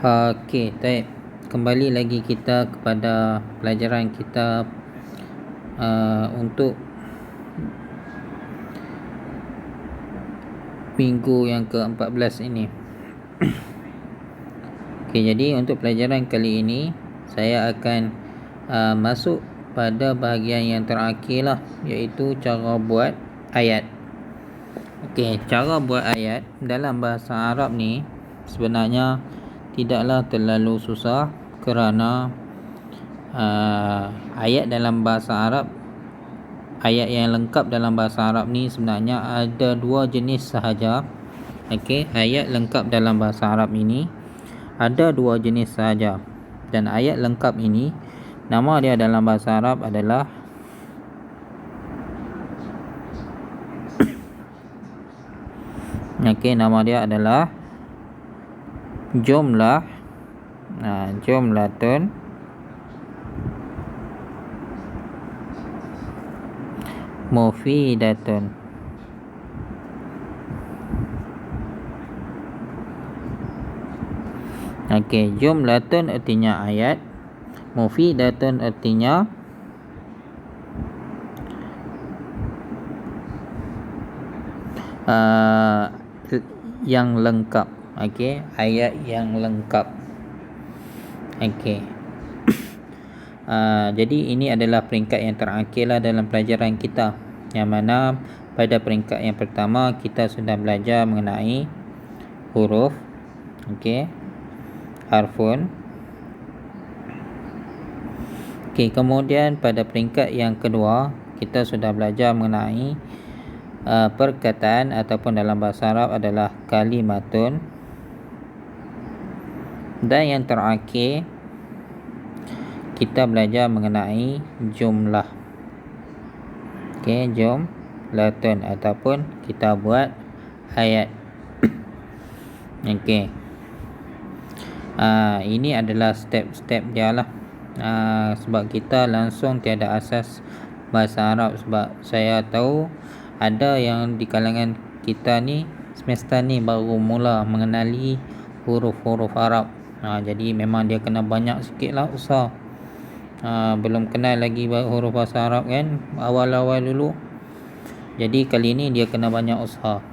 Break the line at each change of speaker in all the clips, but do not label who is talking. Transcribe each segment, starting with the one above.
Okey, baik. Kembali lagi kita kepada pelajaran kita untuk minggu yang ke-14 ini. Okey, jadi untuk pelajaran kali ini saya akan masuk pada bahagian yang terakhir lah, iaitu cara buat ayat. Okey, cara buat ayat dalam bahasa Arab ni sebenarnya tidaklah terlalu susah, kerana ayat dalam bahasa Arab, ayat yang lengkap dalam bahasa Arab ni sebenarnya ada dua jenis sahaja. Okey, ayat lengkap dalam bahasa Arab ini ada dua jenis sahaja, dan ayat lengkap ini nama dia dalam bahasa Arab adalah nama dia adalah jumlah jumlatun mufidatun. Jumlatun artinya ayat, mufidatun artinya yang lengkap. Ayat yang lengkap. Jadi ini adalah peringkat yang terakhir lah dalam pelajaran kita, yang mana pada peringkat yang pertama kita sudah belajar mengenai huruf, harfun. Kemudian pada peringkat yang kedua kita sudah belajar mengenai perkataan, ataupun dalam bahasa Arab adalah kalimatun. Dan yang terakhir kita belajar mengenai jumlah. Jumlatun, ataupun kita buat ayat. Ini adalah step-step dia lah. Sebab kita langsung tiada asas bahasa Arab. Sebab saya tahu ada yang di kalangan kita ni semester ni baru mula mengenali huruf-huruf Arab. Jadi memang dia kena banyak sikit lah usaha. Belum kenal lagi huruf bahasa Arab kan, awal-awal dulu. Jadi kali ni dia kena banyak usaha.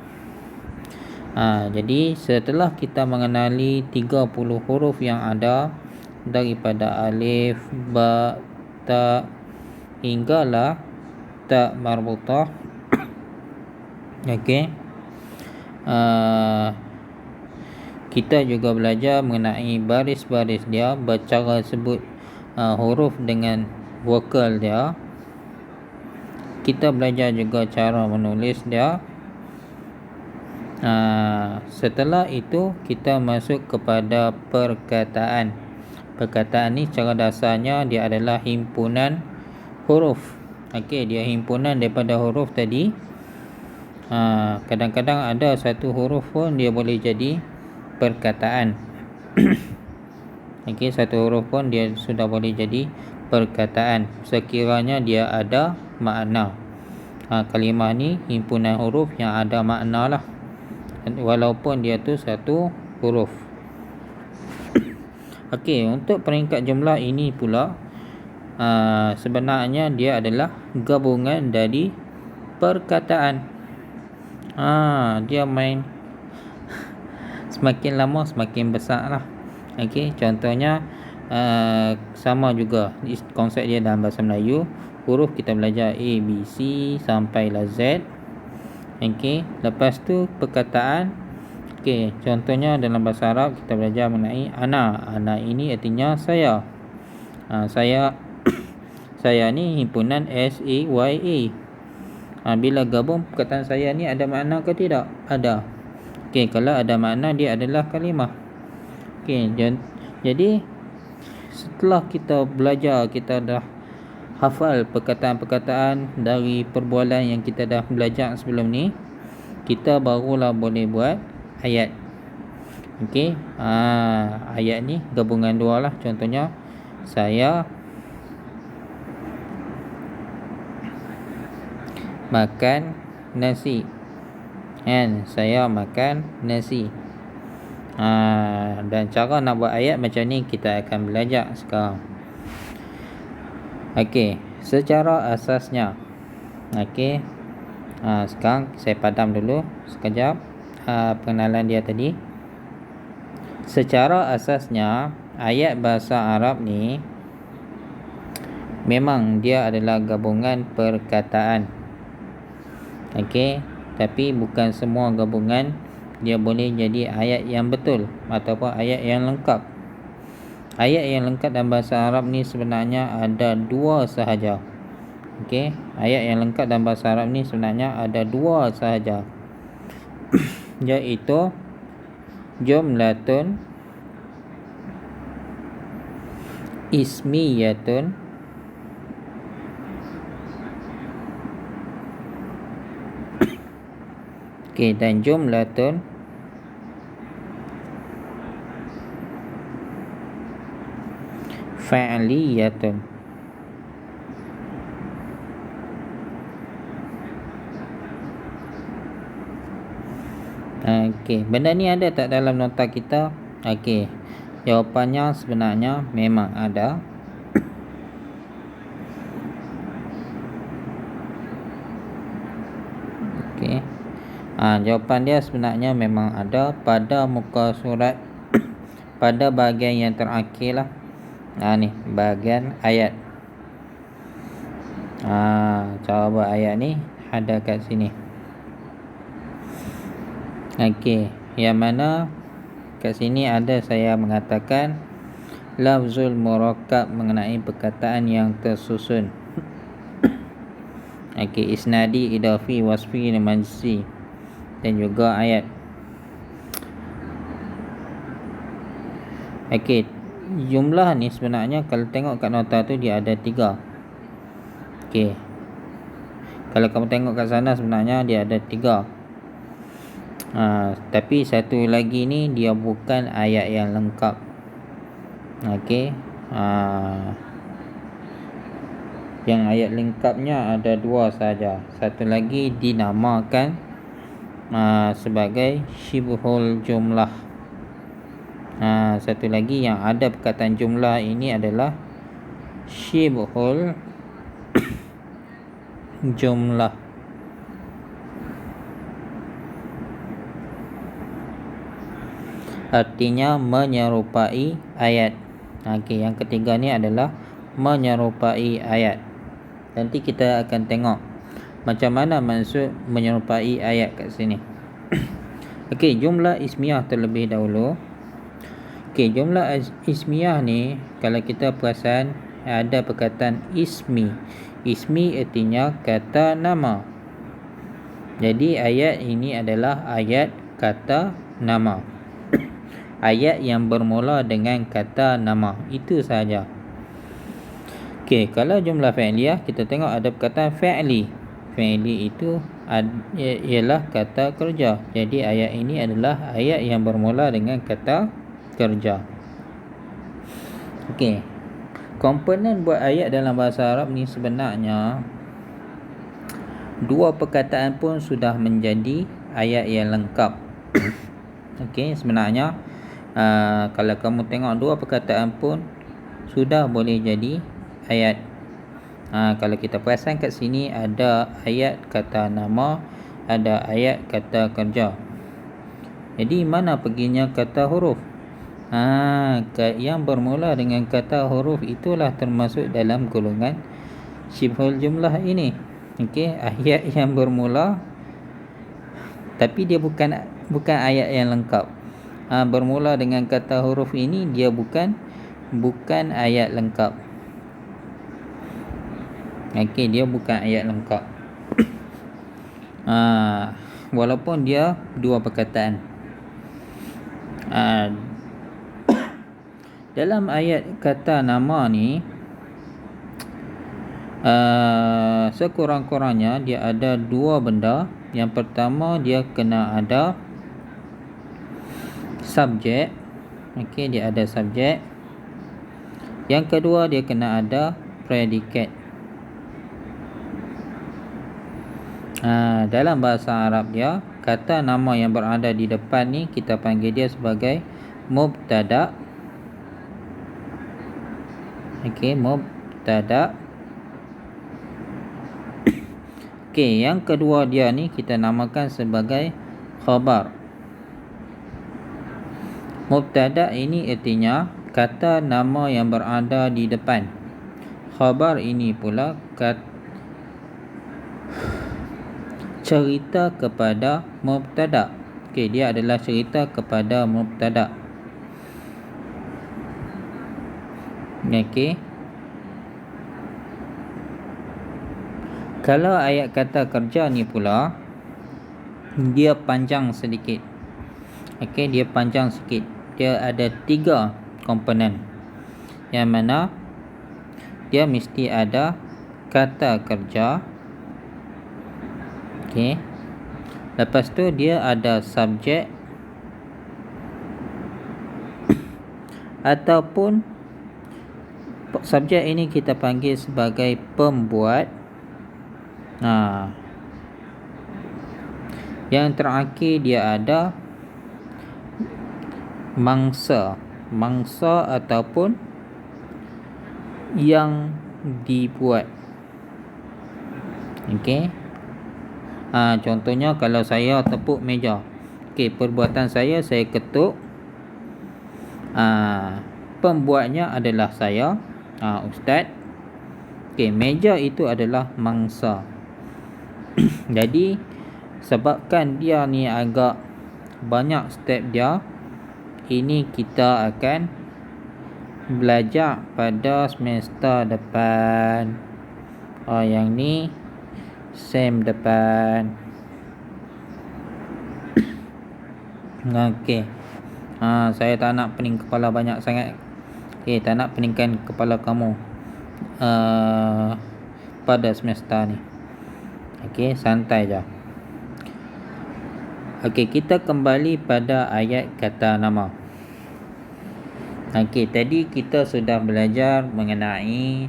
Jadi setelah kita mengenali 30 huruf yang ada, daripada alif, ba, ta hinggalah ta marbutah. Kita juga belajar mengenai baris-baris dia, bercara sebut huruf dengan vokal dia. Kita belajar juga cara menulis dia. Setelah itu kita masuk kepada perkataan. Perkataan ni secara dasarnya dia adalah himpunan huruf. Dia himpunan daripada huruf tadi. Kadang-kadang ada satu huruf pun dia boleh jadi perkataan. Satu huruf pun dia sudah boleh jadi perkataan sekiranya dia ada makna. Kalimah ni himpunan huruf yang ada makna lah, walaupun dia tu satu huruf. Untuk peringkat jumlah ini pula, sebenarnya dia adalah gabungan dari perkataan. Dia main semakin lama semakin besar lah. Contohnya sama juga konsep dia dalam bahasa Melayu. Huruf kita belajar A, B, C sampailah Z. Lepas tu perkataan. Contohnya dalam bahasa Arab kita belajar mengenai ana. Ana ini artinya saya. Saya ni himpunan S-A-Y-A. Bila gabung perkataan saya ni ada makna ke tidak? Ada. Kalau ada makna dia adalah kalimah. Jadi setelah kita belajar, kita dah hafal perkataan-perkataan dari perbualan yang kita dah belajar sebelum ni, kita barulah boleh buat ayat. Ayat ni gabungan dua lah. Contohnya saya makan nasi. Saya makan nasi. Dan cara nak buat ayat macam ni kita akan belajar sekarang. Okey, secara asasnya. Okey. Sekarang saya padam dulu sekejap pengenalan dia tadi. Secara asasnya ayat bahasa Arab ni memang dia adalah gabungan perkataan. Okey, tapi bukan semua gabungan dia boleh jadi ayat yang betul ataupun ayat yang lengkap. Ayat yang lengkap dalam bahasa Arab ni sebenarnya ada dua sahaja. Okey, ayat yang lengkap dalam bahasa Arab ni sebenarnya ada dua sahaja. Iaitu jumlatun ismiyatun dan jumlatun fa'liyatun. Okey, benda ni ada tak dalam nota kita? Okey, jawapannya sebenarnya memang ada. Okey, jawapan dia sebenarnya memang ada pada muka surat pada bahagian yang terakhir lah. Ni bahagian ayat. Cara buat ayat ni ada kat sini. Okey, yang mana kat sini ada saya mengatakan lafzul murakkab mengenai perkataan yang tersusun. Okey, isnadi, idafi, wasfi dan majzi dan juga ayat. Okey, jumlah ni sebenarnya kalau tengok kat nota tu dia ada 3. Okey, kalau kamu tengok kat sana sebenarnya dia ada 3. Tapi satu lagi ni dia bukan ayat yang lengkap. Okey, yang ayat lengkapnya ada 2 saja. Satu lagi dinamakan sebagai syibhul jumlah. Satu lagi yang ada perkataan jumlah ini adalah syibhul jumlah. Artinya menyerupai ayat. Okey, yang ketiga ni adalah menyerupai ayat. Nanti kita akan tengok macam mana maksud menyerupai ayat kat sini. Okey, jumlah ismiyah terlebih dahulu. Okey, jumlah ismiyah ni kalau kita perasan ada perkataan ismi. Ismi artinya kata nama. Jadi ayat ini adalah ayat kata nama. Ayat yang bermula dengan kata nama. Itu sahaja. Okey, kalau jumlah fa'liyah kita tengok ada perkataan fa'li. Fa'li itu ialah kata kerja. Jadi ayat ini adalah ayat yang bermula dengan kata kerja. Okey, komponen buat ayat dalam bahasa Arab ni sebenarnya 2 perkataan pun sudah menjadi ayat yang lengkap. Okey, sebenarnya kalau kamu tengok 2 perkataan pun sudah boleh jadi ayat. Kalau kita perasan kat sini ada ayat kata nama, ada ayat kata kerja. Jadi mana perginya kata huruf? Yang bermula dengan kata huruf itulah termasuk dalam golongan syibhul jumlah ini. Okey, ayat yang bermula tapi dia bukan ayat yang lengkap. Bermula dengan kata huruf ini dia bukan ayat lengkap. Okey, dia bukan ayat lengkap. Walaupun dia 2 perkataan. Dalam ayat kata nama ni sekurang-kurangnya dia ada 2 benda. Yang pertama dia kena ada subjek. Okey, dia ada subjek. Yang kedua dia kena ada predikat. Dalam bahasa Arab dia kata nama yang berada di depan ni kita panggil dia sebagai mubtada. Okey, mubtada. Okey, yang kedua dia ni kita namakan sebagai khabar. Mubtada ini artinya kata nama yang berada di depan. Khabar ini pula cerita kepada mubtada. Okey, dia adalah cerita kepada mubtada. Okey. Kalau ayat kata kerja ni pula dia panjang sedikit. Okey, dia panjang sikit. Dia ada 3 komponen. Yang mana dia mesti ada kata kerja. Okey. Lepas tu dia ada subjek ataupun subjek ini kita panggil sebagai pembuat. Yang terakhir dia ada mangsa ataupun yang dibuat. Okey. Contohnya kalau saya tepuk meja. Okey, perbuatan saya ketuk. Pembuatnya adalah saya, ustaz. Okey, meja itu adalah mangsa. Jadi sebabkan dia ni agak banyak step dia, ini kita akan belajar pada semester depan. Yang ni sem depan. Okey. Saya tak nak pening kepala banyak sangat. Okey, tak nak peningkan kepala kamu pada semester ni. Okey, santai je. Okey, kita kembali pada ayat kata nama. Okey, tadi kita sudah belajar mengenai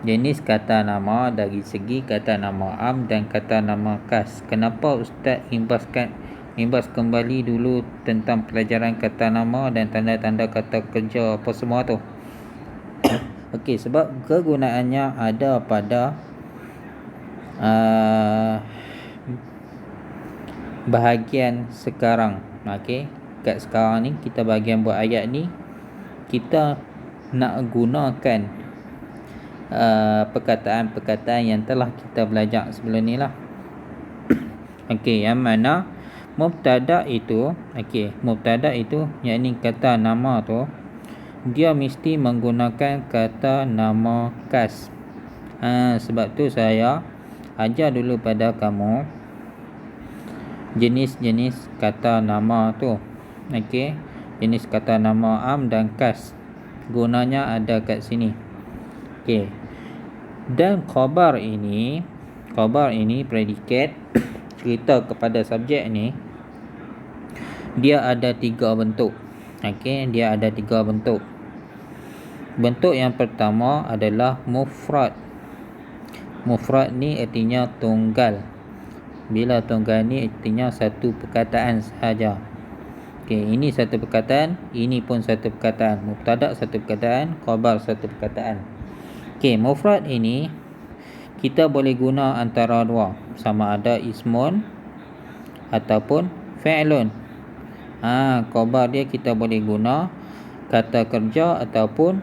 jenis kata nama dari segi kata nama am dan kata nama khas. Kenapa ustaz imbas kembali dulu tentang pelajaran kata nama dan tanda-tanda kata kerja apa semua tu? Okey, sebab kegunaannya ada pada bahagian sekarang. Okey, kat sekarang ni kita bahagian buat ayat ni kita nak gunakan perkataan-perkataan yang telah kita belajar sebelum ni lah. Okey, yang mana mubtada itu, mubtada itu yakni kata nama tu dia mesti menggunakan kata nama khas. Sebab tu saya ajar dulu pada kamu jenis-jenis kata nama tu. Okey, jenis kata nama am dan khas. Gunanya ada kat sini. Okey. Dan khabar ini predikat cerita kepada subjek ni dia ada 3 bentuk. Okey, dia ada 3 bentuk. Bentuk yang pertama adalah mufrad. Mufrad ni artinya tunggal. Bila tunggal ni artinya satu perkataan sahaja. Okey, ini satu perkataan, ini pun satu perkataan. Mubtada satu perkataan, khabar satu perkataan. Okey, mufrad ini kita boleh guna antara dua, sama ada ismun ataupun fi'lun. Khabar dia kita boleh guna kata kerja ataupun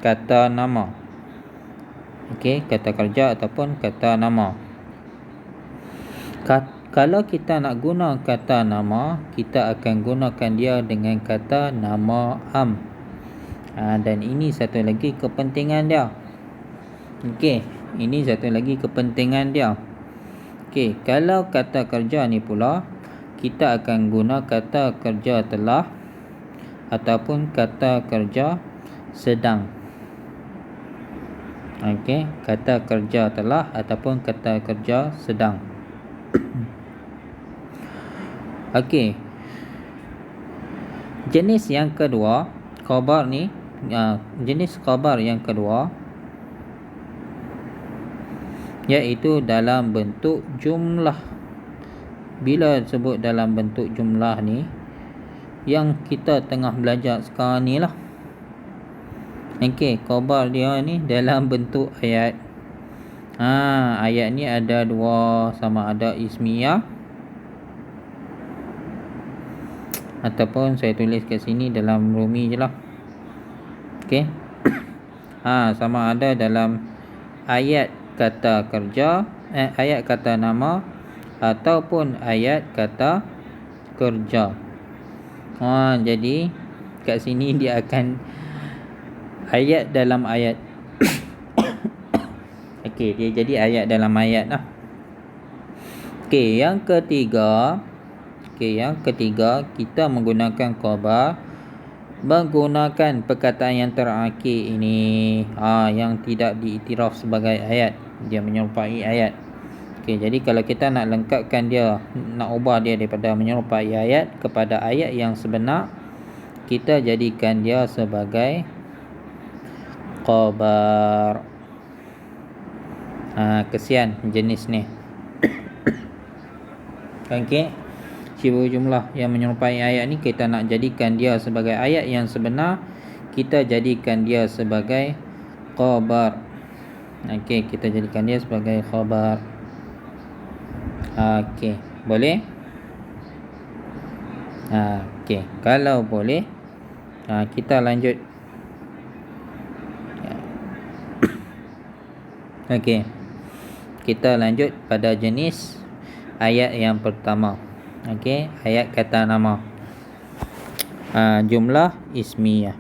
kata nama. Okey, kata kerja ataupun kata nama. Kalau kita nak guna kata nama, kita akan gunakan dia dengan kata nama am. Dan ini satu lagi kepentingan dia. Okey, ini satu lagi kepentingan dia. Okey, kalau kata kerja ni pula kita akan guna kata kerja telah ataupun kata kerja sedang. Okey, kata kerja telah ataupun kata kerja sedang. Okey. Jenis yang kedua, khabar ni, jenis khabar yang kedua iaitu dalam bentuk jumlah. bila sebut dalam bentuk jumlah ni, yang kita tengah belajar sekarang ni lah. Okey, khabar dia ni dalam bentuk ayat. Ayat ni ada dua, sama ada ismiyah ataupun saya tulis kat sini dalam Rumi je lah. Okey. Sama ada dalam ayat kata kerja, ayat kata nama ataupun ayat kata kerja. Jadi kat sini dia akan ayat dalam ayat. Okey, dia jadi ayat dalam ayat lah. Okey, yang ketiga kita menggunakan khabar menggunakan perkataan yang terakhir ini, yang tidak diiktiraf sebagai ayat, dia menyerupai ayat. Okey, jadi kalau kita nak lengkapkan dia, nak ubah dia daripada menyerupai ayat kepada ayat yang sebenar, kita jadikan dia sebagai khabar. Kesian jenis ni. Okey, syibhu jumlah yang menyerupai ayat ni, kita nak jadikan dia sebagai ayat yang sebenar, kita jadikan dia sebagai khabar. Okey, kita jadikan dia sebagai khabar. Okey, boleh? Okey, kalau boleh, kita lanjut. Okey, kita lanjut pada jenis ayat yang pertama. Okey, ayat kata nama, jumlah ismiyah.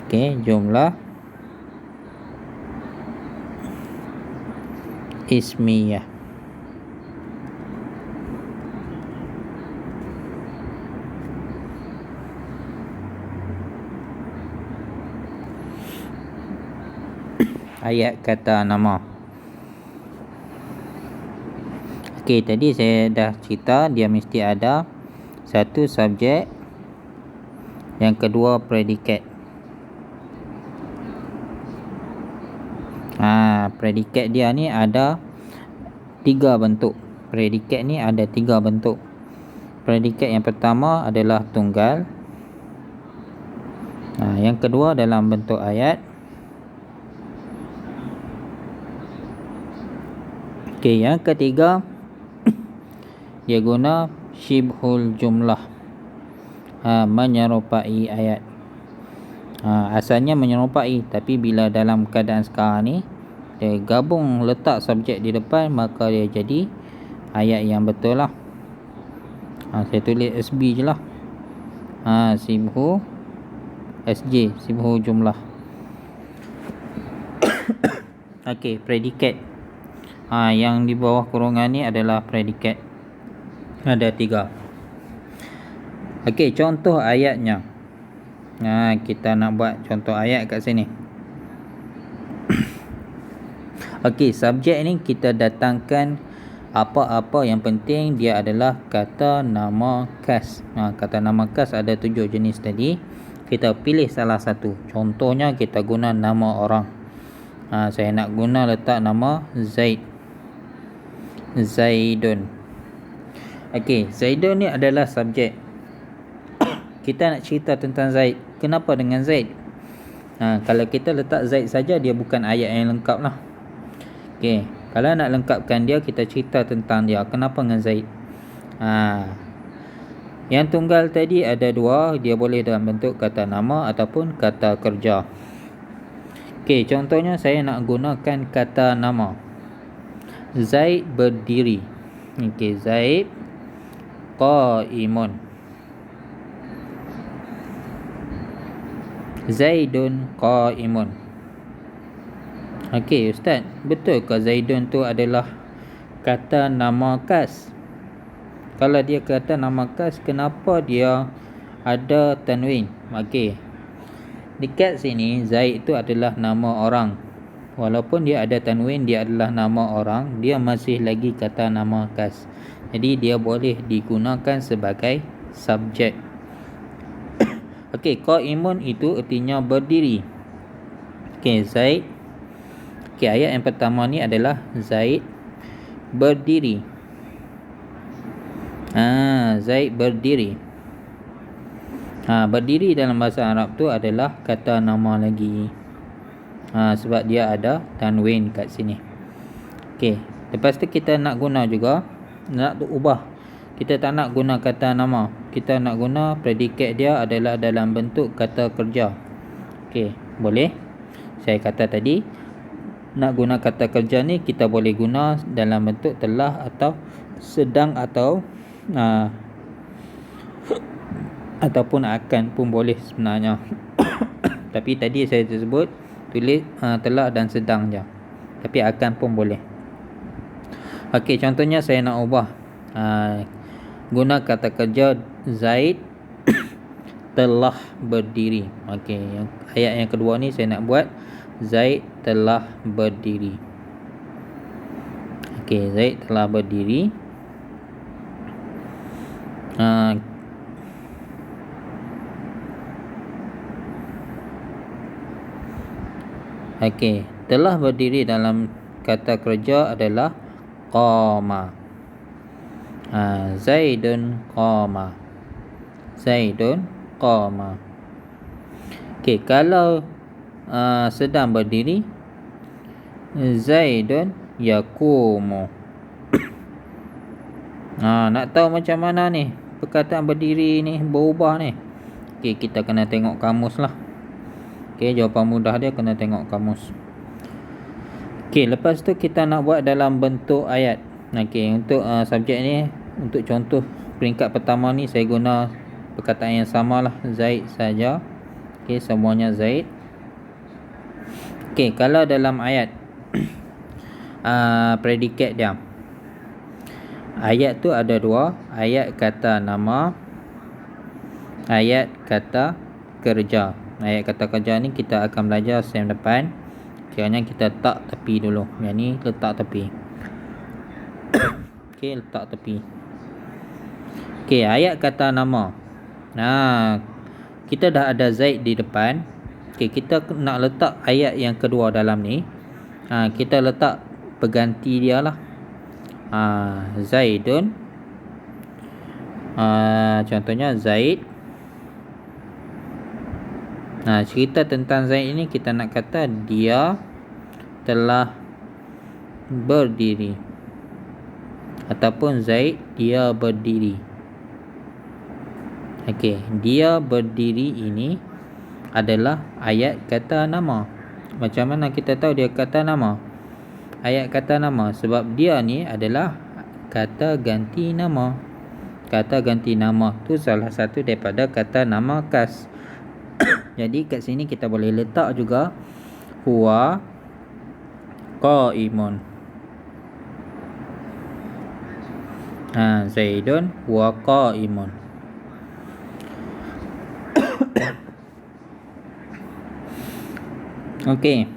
Okey, jumlah ismiyah. Ayat kata nama. Okey, tadi saya dah cerita dia mesti ada satu subjek, yang kedua predikat. Predikat dia ni ada 3 bentuk. Predikat ni ada 3 bentuk. Predikat yang pertama adalah tunggal. Yang kedua dalam bentuk ayat. Okey, yang ketiga dia guna syibhul jumlah, menyerupai ayat. Asalnya menyerupai, tapi bila dalam keadaan sekarang ni dia gabung, letak subjek di depan, maka dia jadi ayat yang betul lah. Saya tulis SB je lah. Syibhu SJ, syibhu jumlah. Okey, predikat. Yang di bawah kurungan ni adalah predikat. Ada 3. Okey, contoh ayatnya. Kita nak buat contoh ayat kat sini. Okey, subjek ni kita datangkan apa-apa yang penting dia adalah kata nama khas. Kata nama khas ada 7 jenis tadi. Kita pilih salah satu. Contohnya kita guna nama orang. Saya nak guna letak nama Zaid. Zaidun. Okey, Zaidun ni adalah subjek. Kita nak cerita tentang Zaid. Kenapa dengan Zaid? Kalau kita letak Zaid saja, dia bukan ayat yang lengkap lah. Okey, kalau nak lengkapkan dia, kita cerita tentang dia. Kenapa dengan Zaid? Yang tunggal tadi ada 2. Dia boleh dalam bentuk kata nama ataupun kata kerja. Okey, contohnya saya nak gunakan kata nama. Zaid berdiri. Okey, Zaid qaimun. Zaidun qaimun. Okey, Ustaz, betul ke Zaidun tu adalah kata nama khas? Kalau dia kata nama khas, kenapa dia ada tanwin? Okey, dekat sini Zaid tu adalah nama orang. Walaupun dia ada tanwin, dia adalah nama orang, dia masih lagi kata nama khas. Jadi dia boleh digunakan sebagai subjek. Okey, qaimun itu artinya berdiri. Okey, Zaid. Okey, ayat yang pertama ni adalah Zaid berdiri. Zaid berdiri. Berdiri dalam bahasa Arab tu adalah kata nama lagi. Sebab dia ada tanwin kat sini. Okey, lepas tu kita nak guna juga, nak ubah. Kita tak nak guna kata nama, kita nak guna predikat dia adalah dalam bentuk kata kerja. Okey, boleh. Saya kata tadi, nak guna kata kerja ni kita boleh guna dalam bentuk telah atau sedang atau ataupun akan pun boleh sebenarnya. Tapi tadi saya sebut tulis telah dan sedang je. Tapi akan pun boleh. Okey, contohnya saya nak ubah, guna kata kerja Zaid telah berdiri. Okey, ayat yang kedua ni saya nak buat Zaid telah berdiri. Okey, Zaid telah berdiri. Okey, telah berdiri dalam kata kerja adalah qama. Zaidun qama. Zaidun qama. Okey, kalau sedang berdiri, Zaidun yaqumu. Nak tahu macam mana ni perkataan berdiri ni berubah ni? Okey, kita kena tengok kamus lah. Okey, jawapan mudah dia kena tengok kamus. Okey, lepas tu kita nak buat dalam bentuk ayat. Okey, untuk subjek ni, untuk contoh peringkat pertama ni saya guna perkataan yang sama lah, Zaid saja. Okey, semuanya Zaid. Okey, kalau dalam ayat predikat dia, ayat tu ada dua, ayat kata nama, ayat kata kerja. Ayat kata kerja ni kita akan belajar sem depan. Kiranya kita letak tepi dulu. Yang ni letak tepi. Okey, letak tepi. Okey, ayat kata nama. Kita dah ada Zaid di depan. Okey, kita nak letak ayat yang kedua dalam ni. Kita letak pengganti dia lah. Zaidun. Contohnya Zaid. Cerita tentang Zaid ini kita nak kata dia telah berdiri, ataupun Zaid dia berdiri. Okey, dia berdiri ini adalah ayat kata nama. Macam mana kita tahu dia kata nama? Ayat kata nama sebab dia ni adalah kata ganti nama. Kata ganti nama tu salah satu daripada kata nama khas. Jadi kat sini kita boleh letak juga huwa qaimun. Zaidun huwa qaimun. Okey.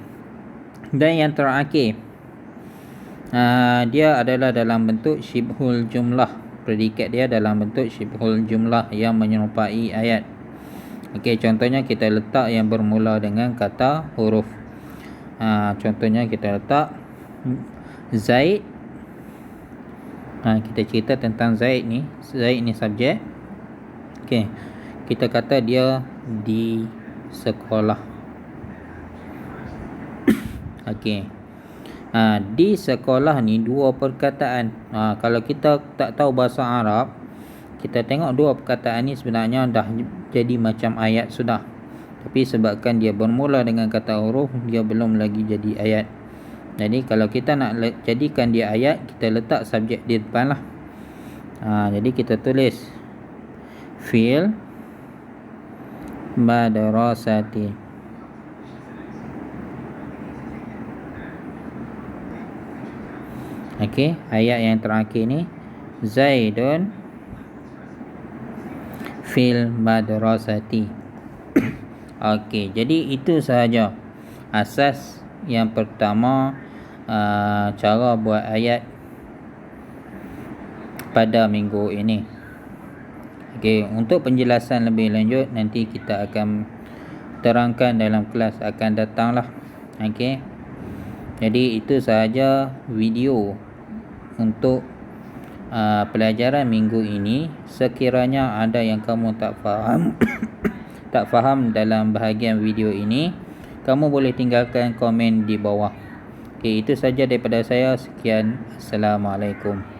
Dan yang terakhir, dia adalah dalam bentuk syibhul jumlah. Predikat dia dalam bentuk syibhul jumlah yang menyerupai ayat. Okey, contohnya kita letak yang bermula dengan kata huruf. Contohnya kita letak Zaid. Kita cerita tentang Zaid ni. Zaid ni subjek. Okey, kita kata dia di sekolah. Okey. Di sekolah ni dua perkataan. Kalau kita tak tahu bahasa Arab, kita tengok dua perkataan ni sebenarnya dah jadi macam ayat sudah. Tapi sebabkan dia bermula dengan kata huruf, dia belum lagi jadi ayat. Jadi kalau kita nak jadikan dia ayat, kita letak subjek di depan lah. Jadi kita tulis fil madrasati. Okey, ayat yang terakhir ni Zaidun fil madrasati. Okey, jadi itu sahaja asas yang pertama, cara buat ayat pada minggu ini. Okey, untuk penjelasan lebih lanjut nanti kita akan terangkan dalam kelas akan datang lah. Okey, jadi itu sahaja video untuk pelajaran minggu ini. Sekiranya ada yang kamu tak faham tak faham dalam bahagian video ini, kamu boleh tinggalkan komen di bawah. Okey, itu saja daripada saya. Sekian. Assalamualaikum.